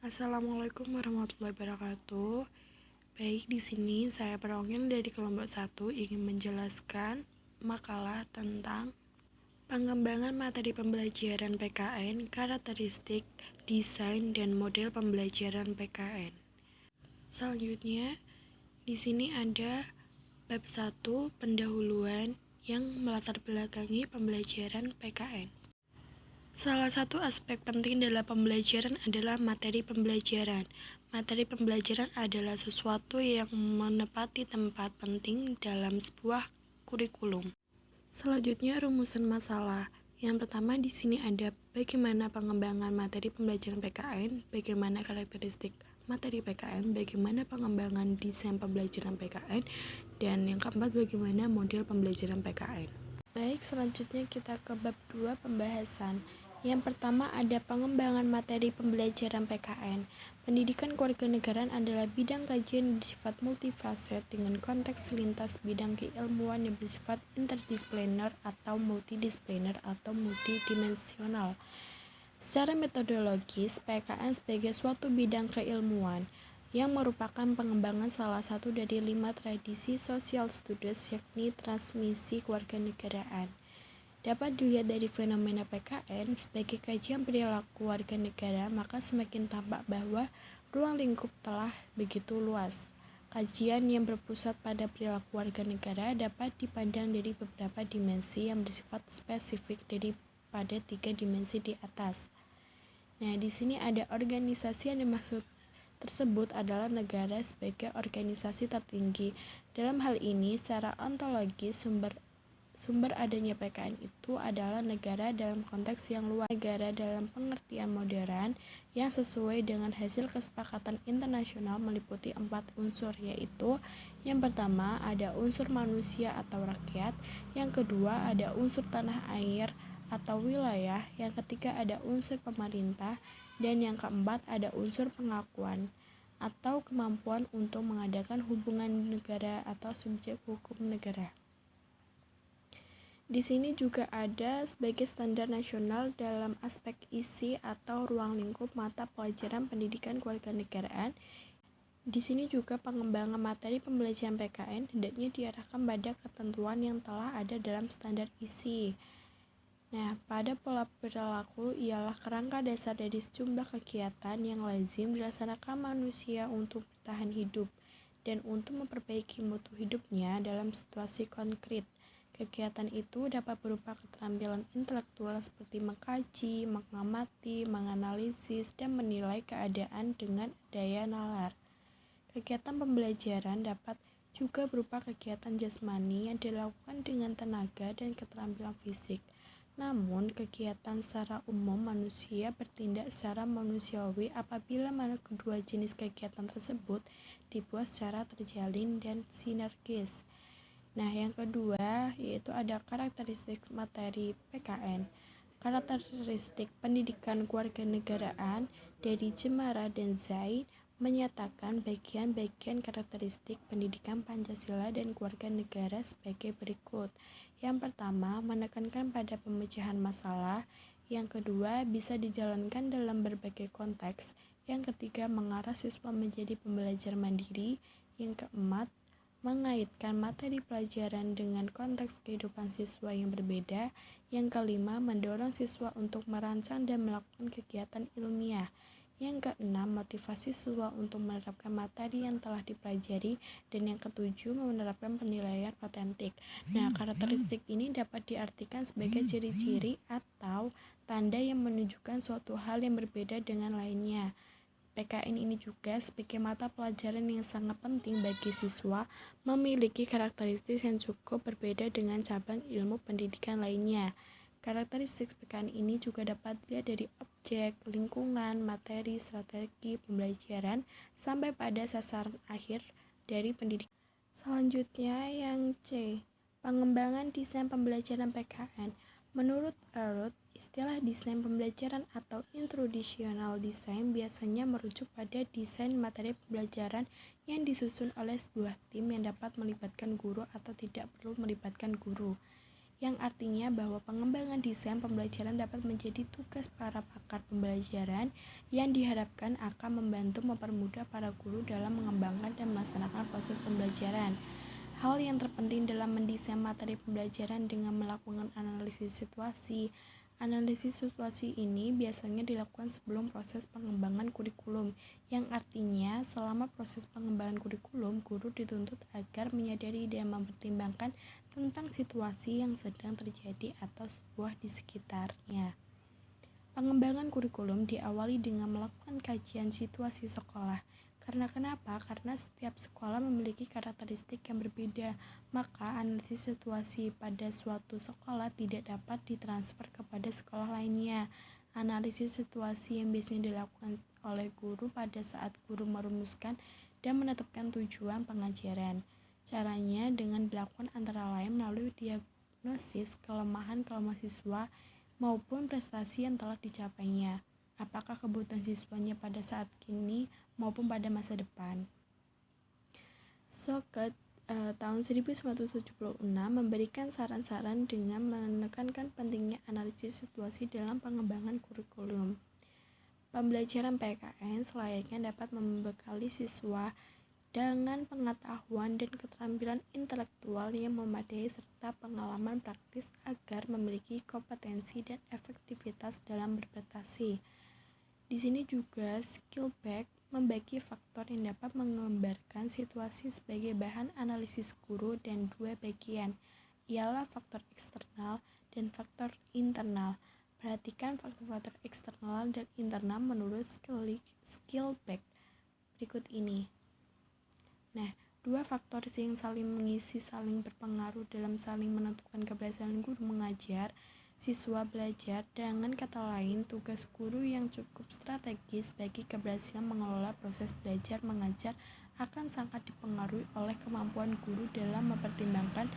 Assalamualaikum warahmatullahi wabarakatuh. Baik, di sini saya Perongin dari kelompok 1 ingin menjelaskan makalah tentang pengembangan materi pembelajaran PKN, karakteristik, desain, dan model pembelajaran PKN. Selanjutnya, di sini ada bab 1 pendahuluan yang melatar belakangi pembelajaran PKN. Salah satu aspek penting dalam pembelajaran adalah materi pembelajaran. Materi pembelajaran adalah sesuatu yang menepati tempat penting dalam sebuah kurikulum. Selanjutnya, rumusan masalah. Yang pertama di sini ada bagaimana pengembangan materi pembelajaran PKN, bagaimana karakteristik materi PKN, bagaimana pengembangan desain pembelajaran PKN, dan yang keempat bagaimana model pembelajaran PKN. Baik, selanjutnya kita ke bab 2 pembahasan. Yang pertama ada pengembangan materi pembelajaran PKN. Pendidikan kewarganegaraan adalah bidang kajian yang bersifat multifaset dengan konteks lintas bidang keilmuan yang bersifat interdisipliner atau multidisipliner atau multidimensional. Secara metodologis, PKN sebagai suatu bidang keilmuan yang merupakan pengembangan salah satu dari 5 tradisi social studies, yakni transmisi kewarganegaraan. Dapat dilihat dari fenomena PKN sebagai kajian perilaku warga negara, maka semakin tampak bahwa ruang lingkup telah begitu luas. Kajian yang berpusat pada perilaku warga negara dapat dipandang dari beberapa dimensi yang bersifat spesifik daripada 3 dimensi di atas. Nah, di sini ada organisasi yang dimaksud tersebut adalah negara sebagai organisasi tertinggi. Dalam hal ini, secara ontologis sumber adanya PKN itu adalah negara dalam konteks yang luas, negara dalam pengertian modern yang sesuai dengan hasil kesepakatan internasional meliputi 4 unsur, yaitu yang pertama ada unsur manusia atau rakyat, yang kedua ada unsur tanah air atau wilayah, yang ketiga ada unsur pemerintah, dan yang keempat ada unsur pengakuan atau kemampuan untuk mengadakan hubungan negara atau subjek hukum negara. Di sini juga ada sebagai standar nasional dalam aspek isi atau ruang lingkup mata pelajaran pendidikan kewarganegaraan. Di sini juga pengembangan materi pembelajaran PKN hendaknya diarahkan pada ketentuan yang telah ada dalam standar isi. Nah, pada pola perilaku ialah kerangka dasar dari sejumlah kegiatan yang lazim dilaksanakan manusia untuk bertahan hidup dan untuk memperbaiki mutu hidupnya dalam situasi konkret. Kegiatan itu dapat berupa keterampilan intelektual seperti mengkaji, mengamati, menganalisis, dan menilai keadaan dengan daya nalar. Kegiatan pembelajaran dapat juga berupa kegiatan jasmani yang dilakukan dengan tenaga dan keterampilan fisik. Namun, kegiatan secara umum manusia bertindak secara manusiawi apabila mana kedua jenis kegiatan tersebut dibuat secara terjalin dan sinergis. Nah, yang kedua yaitu ada karakteristik materi PKN. Karakteristik pendidikan kewarganegaraan dari Jemara dan Zaid menyatakan bagian-bagian karakteristik pendidikan Pancasila dan kewarganegara sebagai berikut. Yang pertama, menekankan pada pemecahan masalah. Yang kedua, bisa dijalankan dalam berbagai konteks. Yang ketiga, mengarah siswa menjadi pembelajar mandiri. Yang keempat, mengaitkan materi pelajaran dengan konteks kehidupan siswa yang berbeda. Yang kelima, mendorong siswa untuk merancang dan melakukan kegiatan ilmiah. Yang keenam, motivasi siswa untuk menerapkan materi yang telah dipelajari. Dan yang ketujuh, menerapkan penilaian otentik. Nah, karakteristik ini dapat diartikan sebagai ciri-ciri atau tanda yang menunjukkan suatu hal yang berbeda dengan lainnya. PKN ini juga sebagai mata pelajaran yang sangat penting bagi siswa memiliki karakteristik yang cukup berbeda dengan cabang ilmu pendidikan lainnya. Karakteristik PKN ini juga dapat dilihat dari objek, lingkungan, materi, strategi pembelajaran, sampai pada sasaran akhir dari pendidikan. Selanjutnya yang C, pengembangan desain pembelajaran PKN. Menurut Arut, istilah desain pembelajaran atau introductional design biasanya merujuk pada desain materi pembelajaran yang disusun oleh sebuah tim yang dapat melibatkan guru atau tidak perlu melibatkan guru. yang artinya bahwa pengembangan desain pembelajaran dapat menjadi tugas para pakar pembelajaran yang diharapkan akan membantu mempermudah para guru dalam mengembangkan dan melaksanakan proses pembelajaran. Hal yang terpenting dalam mendesain materi pembelajaran dengan melakukan analisis situasi. Analisis situasi ini biasanya dilakukan sebelum proses pengembangan kurikulum, yang artinya selama proses pengembangan kurikulum, guru dituntut agar menyadari dan mempertimbangkan tentang situasi yang sedang terjadi atau sebuah di sekitarnya. Pengembangan kurikulum diawali dengan melakukan kajian situasi sekolah. Kenapa? Karena setiap sekolah memiliki karakteristik yang berbeda, maka analisis situasi pada suatu sekolah tidak dapat ditransfer kepada sekolah lainnya. Analisis situasi yang biasanya dilakukan oleh guru pada saat guru merumuskan dan menetapkan tujuan pengajaran. Caranya dengan dilakukan antara lain melalui diagnosis kelemahan siswa maupun prestasi yang telah dicapainya. Apakah kebutuhan siswanya pada saat kini maupun pada masa depan. Soket tahun 1976 memberikan saran-saran dengan menekankan pentingnya analisis situasi dalam pengembangan kurikulum. Pembelajaran PKN selayaknya dapat membekali siswa dengan pengetahuan dan keterampilan intelektual yang memadai serta pengalaman praktis agar memiliki kompetensi dan efektivitas dalam berprestasi. Di sini juga Skillback membagi faktor yang dapat menggambarkan situasi sebagai bahan analisis guru dan dua bagian, ialah faktor eksternal dan faktor internal. Perhatikan faktor-faktor eksternal dan internal menurut Skillback berikut ini. Nah, dua faktor yang saling mengisi, saling berpengaruh dalam saling menentukan keberhasilan guru mengajar, siswa belajar. Dengan kata lain, tugas guru yang cukup strategis bagi keberhasilan mengelola proses belajar mengajar akan sangat dipengaruhi oleh kemampuan guru dalam mempertimbangkan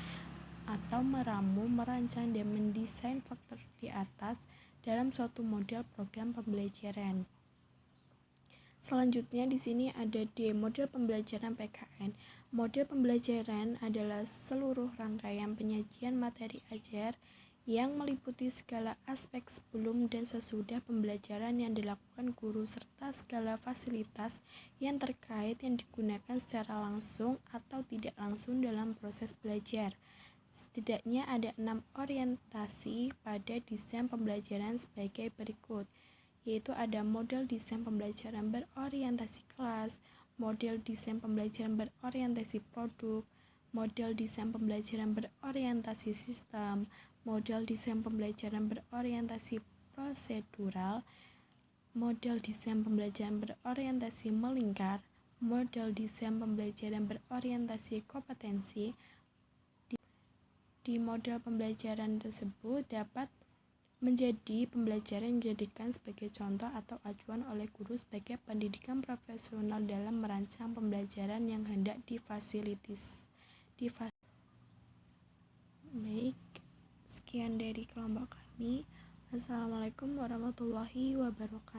atau meramu, merancang, dan mendesain faktor di atas dalam suatu model program pembelajaran. Selanjutnya di sini ada D, model pembelajaran PKN. Model pembelajaran adalah seluruh rangkaian penyajian materi ajar yang meliputi segala aspek sebelum dan sesudah pembelajaran yang dilakukan guru serta segala fasilitas yang terkait yang digunakan secara langsung atau tidak langsung dalam proses belajar. Setidaknya ada 6 orientasi pada desain pembelajaran sebagai berikut, yaitu ada model desain pembelajaran berorientasi kelas, model desain pembelajaran berorientasi produk, model desain pembelajaran berorientasi sistem, model desain pembelajaran berorientasi prosedural, model desain pembelajaran berorientasi melingkar, model desain pembelajaran berorientasi kompetensi. Di model pembelajaran tersebut dapat menjadi pembelajaran yang dijadikan sebagai contoh atau acuan oleh guru sebagai pendidikan profesional dalam merancang pembelajaran yang hendak difasilitasi. Baik, sekian dari kelompok kami. Assalamualaikum warahmatullahi wabarakatuh.